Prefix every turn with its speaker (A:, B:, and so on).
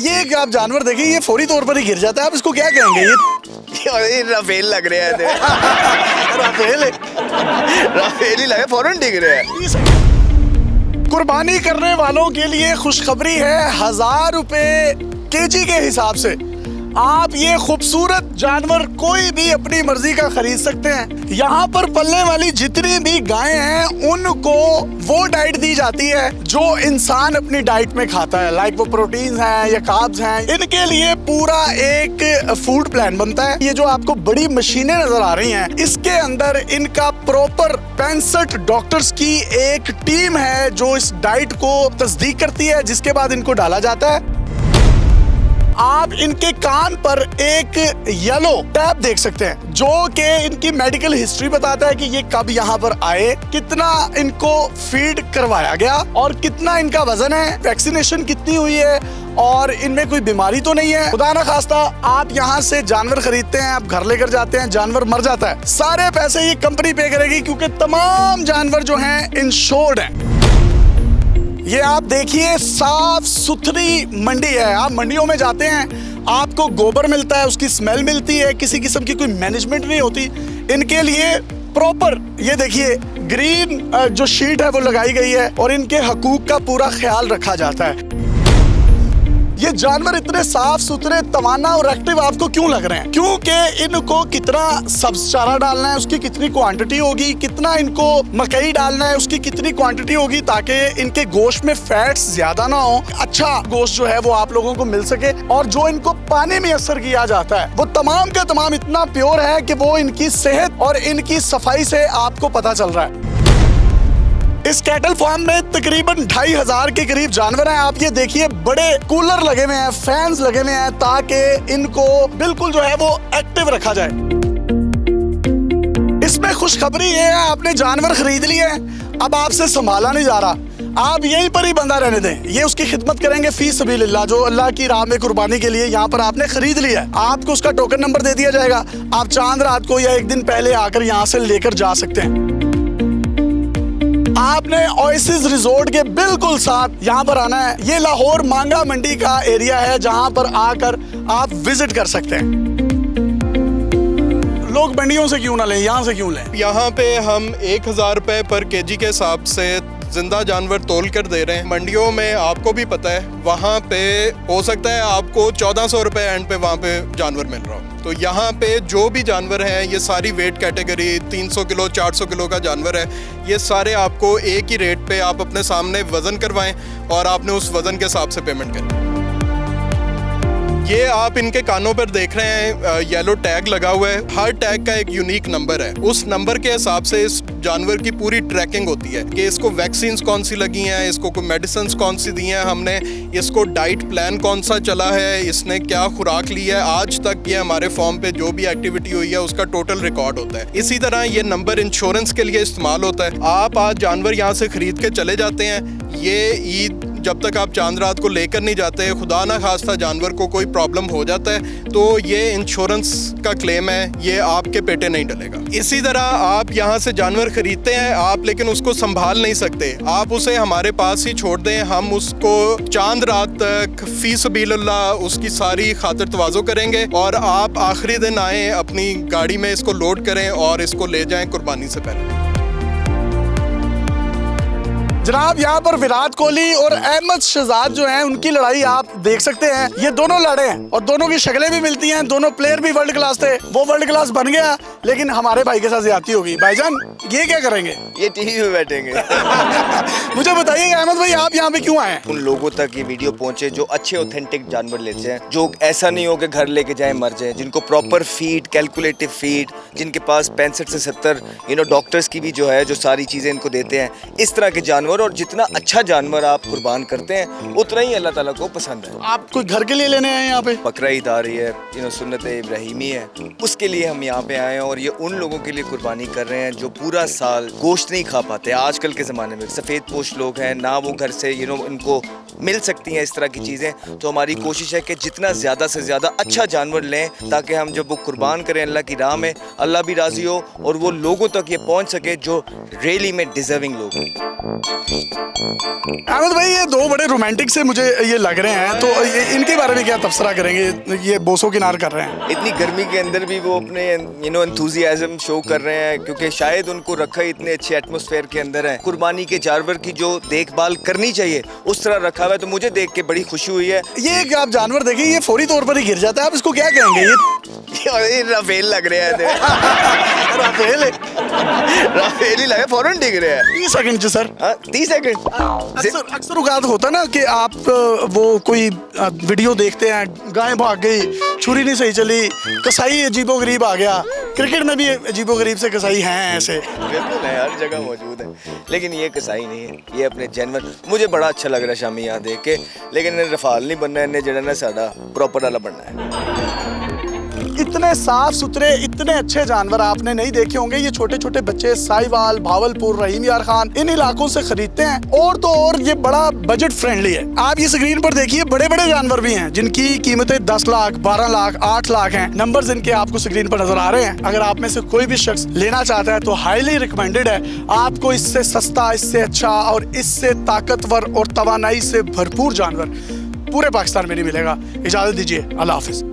A: ये एक आप जानवर देखिए, ये फौरी तौर पर ही गिर जाता है, आप इसको क्या कहेंगे?
B: ये राफेल लग रहे हैं।
A: राफेल
B: राफेल ही लगे, फौरन डिग रहे हैं।
A: कुर्बानी करने वालों के लिए खुशखबरी है, 1000 रुपए केजी के हिसाब से आप ये खूबसूरत जानवर कोई भी अपनी मर्जी का खरीद सकते हैं। यहाँ पर पलने वाली जितनी भी गायें हैं उनको वो डाइट दी जाती है जो इंसान अपनी डाइट में खाता है, लाइक वो प्रोटीन्स हैं या कार्ब्स हैं। इनके लिए पूरा एक फूड प्लान बनता है। ये जो आपको बड़ी मशीनें नजर आ रही हैं, इसके अंदर इनका प्रॉपर 65 डॉक्टर्स की एक टीम है जो इस डाइट को तस्दीक करती है, जिसके बाद इनको डाला जाता है। आप इनके कान पर एक येलो टैब देख सकते हैं जो कि इनकी मेडिकल हिस्ट्री बताता है कि ये कब यहाँ पर आए, कितना इनको फीड करवाया गया और कितना इनका वजन है, वैक्सीनेशन कितनी हुई है और इनमें कोई बीमारी तो नहीं है। खुदा ना खास्ता आप यहाँ से जानवर खरीदते हैं, आप घर लेकर जाते हैं, जानवर मर जाता है, सारे पैसे ये कंपनी पे करेगी क्योंकि तमाम जानवर जो हैं इंश्योर्ड हैं। ये आप देखिए साफ सुथरी मंडी है। आप मंडियों में जाते हैं, आपको गोबर मिलता है, उसकी स्मेल मिलती है, किसी किस्म की कोई मैनेजमेंट नहीं होती। इनके लिए प्रॉपर ये देखिए ग्रीन जो शीट है वो लगाई गई है और इनके हकूक का पूरा ख्याल रखा जाता है। ये जानवर इतने साफ सुथरे, तवाना और एक्टिव आपको क्यों लग रहे हैं? क्योंकि इनको कितना सब्ज चारा डालना है, उसकी कितनी क्वांटिटी होगी, कितना इनको मकई डालना है, उसकी कितनी क्वांटिटी होगी, ताकि इनके गोश्त में फैट्स ज्यादा ना हो, अच्छा गोश्त जो है वो आप लोगों को मिल सके। और जो इनको पानी में असर किया जाता है वो तमाम का तमाम इतना प्योर है कि वो इनकी सेहत और इनकी सफाई से आपको पता चल रहा है। इस कैटल फार्म में तकरीबन 2500 के करीब जानवर हैं। आप ये देखिए बड़े कूलर लगे हुए हैं, फैंस लगे हुए हैं ताकि इनको बिल्कुल जो है वो एक्टिव रखा जाए। इसमें खुशखबरी ये है, आपने जानवर खरीद लिए हैं, अब आपसे संभाला नहीं जा रहा, आप यहीं पर ही बंधा रहने दें। ये उसकी खिदमत करेंगे फी सबीलिल्लाह, जो अल्लाह की राह में कुर्बानी के लिए यहाँ पर आपने खरीद लिया है। आपको उसका टोकन नंबर दे दिया जाएगा, आप चांद रात को या एक दिन पहले आकर यहाँ से लेकर जा सकते हैं। आपने ओएसिस रिजोर्ट के बिल्कुल साथ यहाँ पर आना है। ये लाहौर मांगा मंडी का एरिया है जहाँ पर आकर आप विजिट कर सकते हैं। लोग मंडियों से क्यों ना लें, यहाँ से क्यों लें?
C: यहाँ पे हम 1000 रुपये पर केजी के हिसाब से जिंदा जानवर तोल कर दे रहे हैं। मंडियों में आपको भी पता है वहाँ पे हो सकता है आपको 1400 रुपये एंड पे वहाँ पे जानवर मिल रहा हो। तो यहाँ पे जो भी जानवर हैं ये सारी वेट कैटेगरी 300 किलो 400 किलो का जानवर है, ये सारे आपको एक ही रेट पे आप अपने सामने वज़न करवाएं और आपने उस वज़न के हिसाब से पेमेंट करें। ये आप इनके कानों पर देख रहे हैं येलो टैग लगा हुआ है। हर टैग का एक यूनिक नंबर है, उस नंबर के हिसाब से इस जानवर की पूरी ट्रैकिंग होती है कि इसको वैक्सीन्स कौन सी लगी हैं, इसको कोई मेडिसिन कौन सी दी हैं हमने, इसको डाइट प्लान कौन सा चला है, इसने क्या खुराक ली है, आज तक ये हमारे फॉर्म पे जो भी एक्टिविटी हुई है उसका टोटल रिकॉर्ड होता है। इसी तरह ये नंबर इंश्योरेंस के लिए इस्तेमाल होता है। आप आज जानवर यहाँ से खरीद के चले जाते हैं, ये ईद जब तक आप चांद रात को लेकर नहीं जाते, खुदा ना खास्ता जानवर को कोई प्रॉब्लम हो जाता है तो ये इंश्योरेंस का क्लेम है, ये आपके पेटे नहीं डलेगा। इसी तरह आप यहाँ से जानवर खरीदते हैं आप, लेकिन उसको संभाल नहीं सकते, आप उसे हमारे पास ही छोड़ दें, हम उसको चांद रात तक फी सबीलिल्लाह उसकी सारी खातिर तवाज़ो करेंगे और आप आखिरी दिन आएँ अपनी गाड़ी में इसको लोड करें और इसको ले जाएं कुर्बानी से पहले।
A: जनाब यहाँ पर विराट कोहली और अहमद शहजाद जो हैं उनकी लड़ाई आप देख सकते हैं। ये दोनों लड़े हैं और दोनों की शक्लें भी मिलती हैं, दोनों प्लेयर भी वर्ल्ड क्लास थे। वो वर्ल्ड क्लास बन गया लेकिन हमारे भाई के साथ ज्यादती होगी। भाईजान ये क्या करेंगे?
B: ये टीवी में बैठेंगे।
A: मुझे बताइए अहमद भाई आप यहाँ पे क्यों आए?
B: उन लोगों तक ये वीडियो पहुंचे जो अच्छे ऑथेंटिक जानवर लेते हैं, जो ऐसा नहीं हो कि घर लेके जाए मर जाए, जिनको प्रॉपर फीड, कैलकुलेटिव फीड, जिनके पास 65 से 70 डॉक्टर्स की भी जो है जो सारी चीजें इनको देते हैं, इस तरह के जानवर। और जितना अच्छा जानवर आप कुर्बान करते हैं उतना ही अल्लाह ताला को पसंद है।
A: आप कोई घर के लिए लेने आए हैं यहाँ पे?
B: बकरा ईद आ रही है, सुन्नत इब्राहिमी है, उसके लिए हम यहाँ पे आए हैं और ये उन लोगों के लिए कुर्बानी कर रहे हैं जो पूरा साल गोश्त नहीं खा पाते। आजकल के ज़माने में सफ़ेद पोश लोग हैं ना, वो घर से इनको मिल सकती हैं इस तरह की चीज़ें। तो हमारी कोशिश है कि जितना ज़्यादा से ज़्यादा अच्छा जानवर लें ताकि हम जब वो कुर्बान करें अल्लाह की राह में, अल्लाह भी राज़ी हो और वो लोगों तक ये पहुँच सके जो रियली में डिज़र्विंग लोग हैं।
A: अहमद भाई, ये दो बड़े रोमांटिक से मुझे ये लग रहे हैं, तो इनके बारे में क्या तबसरा करेंगे? ये बोसो किनार कर रहे हैं।
B: इतनी गर्मी के अंदर भी वो अपने एंथुजियाज्म शो कर रहे हैं, क्योंकि शायद उनको रखा ही इतने अच्छे एटमॉस्फेयर के अंदर है। कुर्बानी के जानवर की जो देखभाल करनी चाहिए उस तरह रखा हुआ है, तो मुझे देख के बड़ी खुशी हुई है।
A: ये एक आप जानवर देखिए, ये फौरी तौर पर ही गिर जाता है, आप इसको क्या कहेंगे?
B: ये राफेल लग रहे हैं।
A: राफेल
B: राफेल ही लगे, फौरन डिग रहे हैं।
A: 30 सेकंड सर।
B: 30 सेकंड।
A: अक्सर औकात होता ना कि आप वो कोई वीडियो देखते हैं, गाय भाग गई, छुरी नहीं सही चली, कसाई अजीबो गरीब आ गया। क्रिकेट में भी अजीबो गरीब से कसाई हैं ऐसे।
B: बिल्कुल है, हर जगह मौजूद है, लेकिन ये कसाई नहीं है, ये अपने जानवर। मुझे बड़ा अच्छा लग रहा है शामी यहाँ देख के, लेकिन इन्हें रफाल नहीं बनना, इन्हें जड़ा ना साड़ा प्रॉपर वाला बनना है।
A: इतने साफ सुथरे, इतने अच्छे जानवर आपने नहीं देखे होंगे। ये छोटे छोटे बच्चे साहिवाल, भावलपुर, रहीम यार खान, इन इलाकों से खरीदते हैं। और तो और ये बड़ा बजट फ्रेंडली है। आप ये स्क्रीन पर देखिए, बड़े बड़े जानवर भी हैं जिनकी कीमतें 10 लाख, 12 लाख, 8 लाख हैं। नंबर्स इनके आपको स्क्रीन पर नजर आ रहे हैं। अगर आप में से कोई भी शख्स लेना चाहता है तो हाईली रिकमेंडेड है। आपको इससे सस्ता, इससे अच्छा और इससे ताकतवर और तवानाई से भरपूर जानवर पूरे पाकिस्तान में नहीं मिलेगा। इजाजत दीजिए, अल्लाह हाफिज।